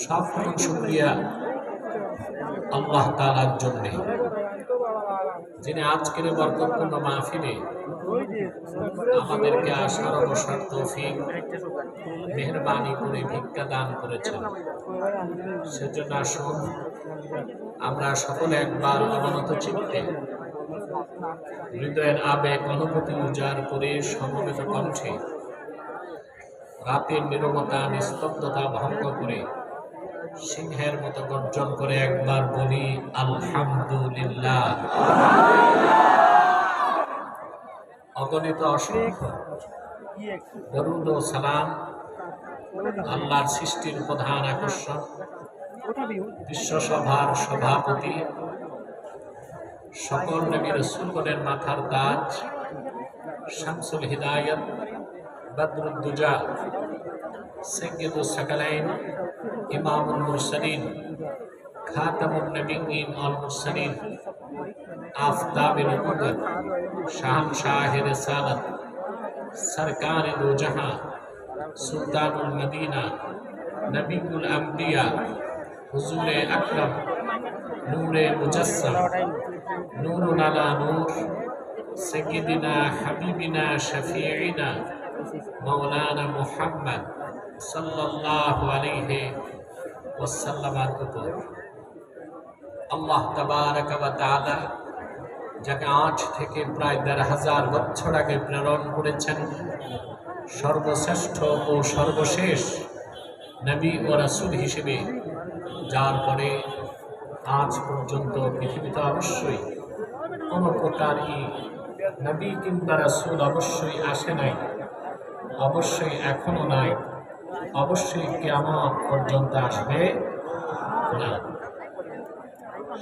সব শুকরিয়া আল্লাহ তাআলার জন্য, যিনি আজকের বরকতপূর্ণ মাহফিলে আমাদেরকে আসার অবসর তৌফিক মেহেরবানি করে ভিক্ষা দান করেছেন। সেজন্য আসুন আমরা সকলে একবার অবনত চিত্তে হৃদয়ের আবেগ অনুভূতি উজাড় করে সমবেত কণ্ঠে রাতের নীরবতা নিস্তব্ধতা ভঙ্গ করে সিংহের মতো গর্জন করে একবার বলি আলহামদুলিল্লাহ। অগণিত অসংখ্য দরুদ ও সালাম আল্লাহর সৃষ্টির প্রধান আকর্ষণ, বিশ্বসভার সভাপতি, সকল নবী রাসূলগণের মাথার তাজ, শামসুল হিদায়াত, বদরুদ্দুজা, সাইয়্যিদুস সাকালাইন, ইমামুল মুরসালিন, খাতামুন নবিয়্যিন ওয়াল মুরসালিন, আফতাবে নবুওয়াত, শাহনশাহে রিসালাত, সরকারে দো জাহাঁ, সুলতানুল মদিনা, নবিয়ুল আম্বিয়া, হুজুরে আকরাম, নূরে মুজাসসাম, নূরুন আলা নূর, সাইয়্যিদিনা হাবিবিনা শফিঈনা মাওলানা মুহাম্মদ সাল্লাল্লাহু আলাইহি ওয়াসাল্লামের উপর আল্লাহ তাবারাকা ওয়া তাআলা যাকে আজ থেকে প্রায় ১,৫০০ বছর আগে প্রেরণ করেছেন সর্বশ্রেষ্ঠ ও সর্বশেষ নবী ও রাসূল হিসেবে, যার পরে আজ পর্যন্ত পৃথিবীতে অবশ্যই কোনো প্রকারই নবী কিংবা রাসূল অবশ্যই আসে নাই, অবশ্যই এখনো নাই, অবশ্যই কিয়ামত পর্যন্ত আসবে না।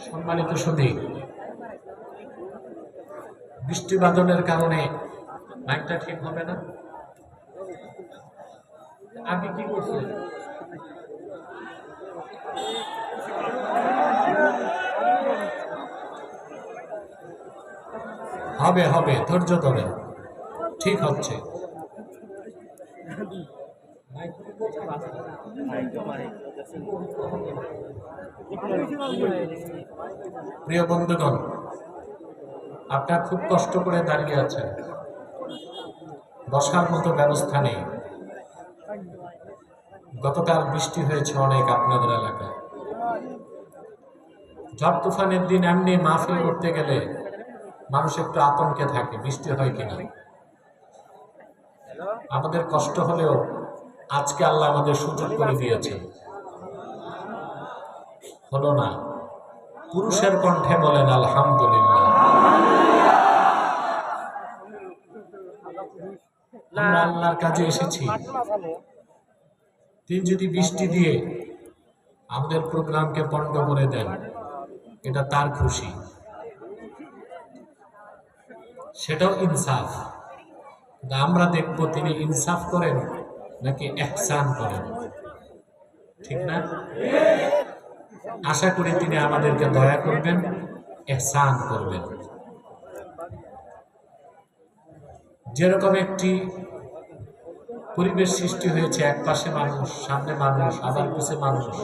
সম্মানিত সুধী, বৃষ্টি বাদলের কারণে মাইকটা ঠিক হবে না। আগে কি করছে? হবে হবে, ধৈর্য ধরে, ঠিক হচ্ছে। প্রিয় বন্ধুগণ, আপনারা খুব কষ্ট করে দাঁড়িয়ে আছেন, বসার মতো ব্যবস্থা নেই। গতকাল বৃষ্টি হয়েছে অনেক আপনাদের এলাকায়। ঝড় তুফানের দিন এমনি মাহফিল করতে গেলে মানুষ একটু আতঙ্কে থাকে, বৃষ্টি হয় কিনা। আমাদের কষ্ট হলেও আজকে আল্লাহ আমাদের সুযোগ করে দিয়েছে, হলো না। পুরুষের কণ্ঠে বলেন আলহামদুলিল্লাহ। আমরা আল্লাহর কাজে এসেছি, তিনি যদি বৃষ্টি দিয়ে আমাদের প্রোগ্রামকে পণ্ড করে দেন, এটা তার খুশি, সেটাও ইনসাফ। আমরা দেখব তিনি ইনসাফ করেন নাকি ইহসান করেন, ঠিক না? আশা করি তিনি আমাদেরকে দয়া করবেন, ইহসান করবেন। যেরকম একটি পরিবেশ সৃষ্টি হয়েছে, এক পাশে মানুষ, সামনে মানুষ, আবার পিছে মানুষ,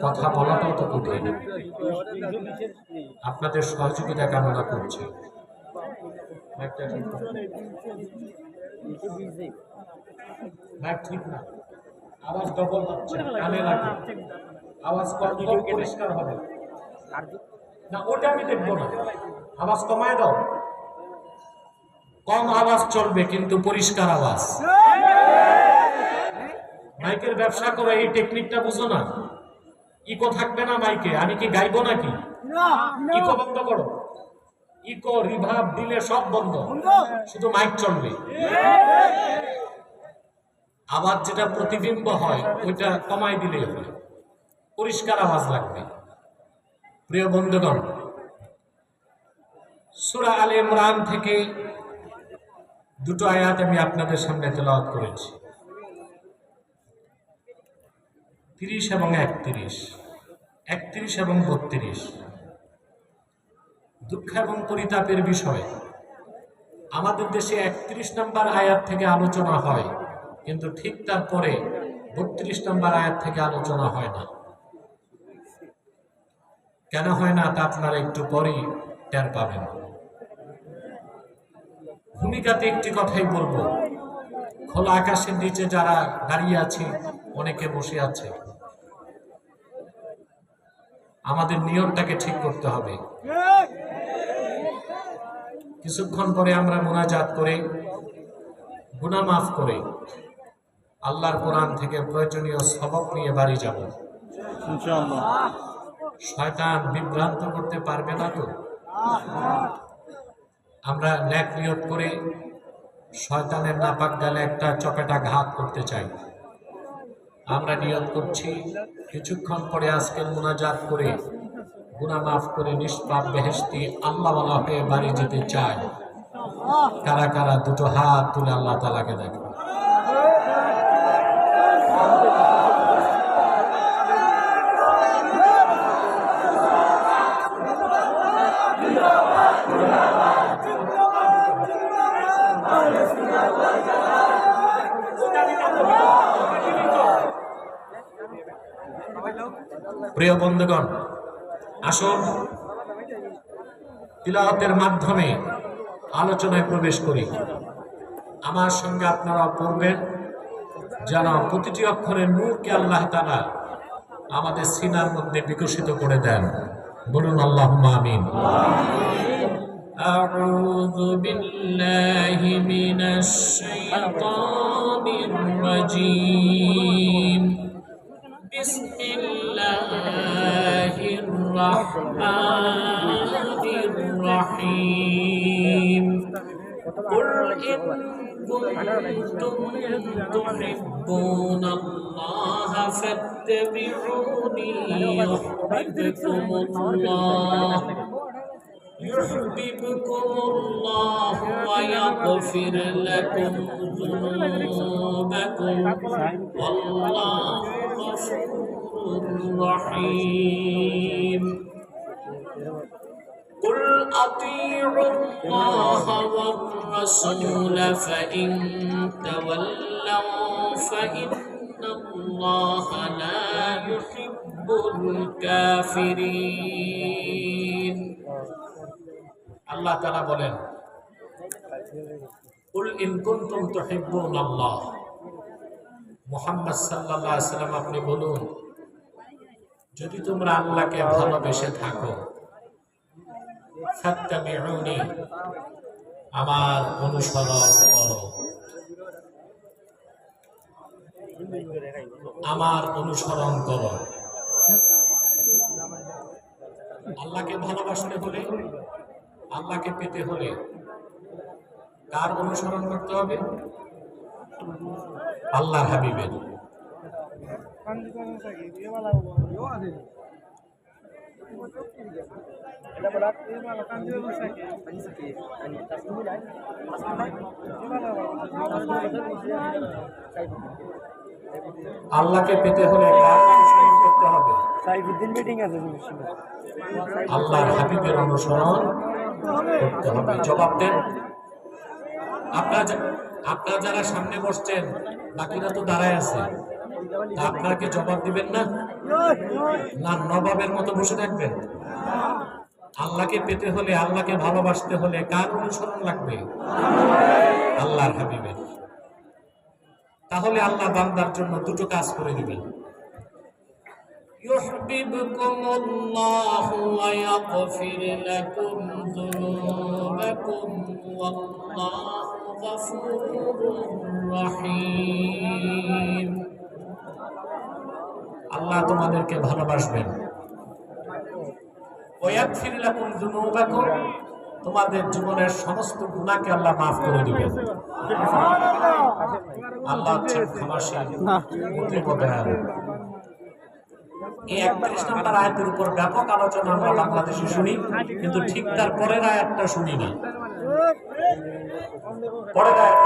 কথা বলাটাও তো কঠিন। আপনাদের সহযোগিতা কামনা করছি। ঠিক না, আওয়াজ ডবল হচ্ছে, কানে লাগে, আওয়াজ কম পরিষ্কার হবে না, ওটা আমি দেখবো না। আওয়াজ কমায় দাও, কম আওয়াজ চলবে কিন্তু পরিষ্কার আওয়াজ। মাইকের ব্যবসা করো, এই টেকনিকটা বুঝো না? ইকো থাকবে না মাইকে, আমি কি গাইবো নাকি? ইকো বন্ধ করো, ইকো রিভার্ব দিলে সব বন্ধ, শুধু মাইক চলবে। আওয়াজ যেটা প্রতিবিম্ব হয় ওইটা কমাই দিলে হয়, পরিষ্কার আওয়াজ লাগবে। প্রিয় বন্ধুগণ, সূরা আলে ইমরান থেকে দুটো আয়াত আমি আপনাদের সামনে তেলাওয়াত করেছি, 30 এবং 31, 31 এবং 32। দুঃখ এবং পরিতাপের বিষয় আমাদের দেশে 31 নম্বর আয়াত থেকে আলোচনা হয়, কিন্তু ঠিক তারপরে 32 নম্বর আয়াত থেকে আলোচনা হয় না। কেন হয় না তা আপনারা একটু পরেই টের পাবেন। ভূমিকাতে একটি কথাই বলবো, খোলা আকাশের নিচে যারা দাঁড়িয়ে আছে, অনেকে বসে আছে, আমাদের নিয়মটাকে ঠিক করতে হবে। কিছুক্ষণ পরে আমরা মুনাজাত করে গুনাহ মাফ করে আল্লাহর কোরআন থেকে প্রয়োজনীয় সবক নিয়ে বাড়ি যাব ইনশাআল্লাহ। শয়তান বিভ্রান্ত করতে পারবে না তো? আমরা নেক নিয়ত করে শয়তানের নাপাক গালে একটা চপেটা ঘাত করতে চাই। আমরা নিয়ত করছি কিছুক্ষণ পরে আজকের মুনাজাত করে গুনাহ মাফ করে নিষ্পাপ বেহেশতি আল্লাহওয়ালা হয়ে বাড়ি যেতে চাই। কারা কারা দুটো হাত তুলে আল্লাহ তাআলাকে দেখো। প্রিয় বন্ধুগণ, আসুন তিলাওয়াতের মাধ্যমে আলোচনায় প্রবেশ করি। আমার সঙ্গে আপনারা পড়বেন, যেন প্রতিটি অক্ষরের নূরকে আল্লাহ তাআলা আমাদের সিনার মধ্যে বিকশিত করে দেন। বলুন আল্লাহুম্মা আমিন। আউযু বিল্লাহি মিনাশ শাইতানির রাজীম। বিসমিল্লাহির রাহমানির রহিম। قل إن كنتم تحبون الله فاتبعوني يحببكم الله ويغفر لكم ذنوبكم والله غفور رحيم. قل أطيعوا الله والرسول فإن تولوا فإن الله لا يحب الكافرين. আল্লাহ তাআলা বলেন, কুল ইন কুনতুম তুহিব্বুনাল্লাহ, মুহাম্মদ সাল্লাল্লাহু আলাইহি ওয়াসাল্লাম আপনি বলুন, যদি তোমরা আল্লাহকে ভালোবেসে থাকো, ফাত্তাবিউনি, আমার অনুসরণ করো, আমার অনুসরণ করো। আল্লাহকে ভালোবাসতে হলে, আল্লাহকে পেতে হলে কার অনুসরণ করতে হবে? আল্লাহর হাবিবের। আল্লাহকে পেতে হলে কার অনুসরণ করতে হবে? আল্লাহর হাবিবের অনুসরণ করতে হবে। জবাব দেন। আপনারা যারা সামনে বসছেন, বাকিরা তো দাঁড়ায় আছে, আপনারা কি জবাব দিবেন না? না নবাবের মতো বসে থাকবেন? আল্লাহকে পেতে হলে, আল্লাহকে ভালোবাসতে হলে কার অনুসরণ লাগবে? আল্লাহর হাবিবের। তাহলে আল্লাহ বান্দার জন্য দুটো কাজ করে দিবেন। ইউহিব্বুকুমুল্লাহু ওয়া ইয়াগফির লাকুম যুনুবাকুম ওয়াল্লাহু গফুরুর রহিম। আল্লাহ তোমাদেরকে ভালোবাসবেন। ওয়া ইয়াগফির লাকুম যুনুবাকুম, তোমাদের জীবনের সমস্ত গুনাহকে আল্লাহ মাফ করে দিবেন। আল্লাহ হচ্ছেন ক্ষমাশীল, অতীব দয়ালু। এই 31 নম্বর আয়াতের উপর ব্যাপক আলোচনা আমরা বাংলাদেশে শুনি, কিন্তু ঠিক তার পরের আয়াতটা শুনি না। পরের আয়াত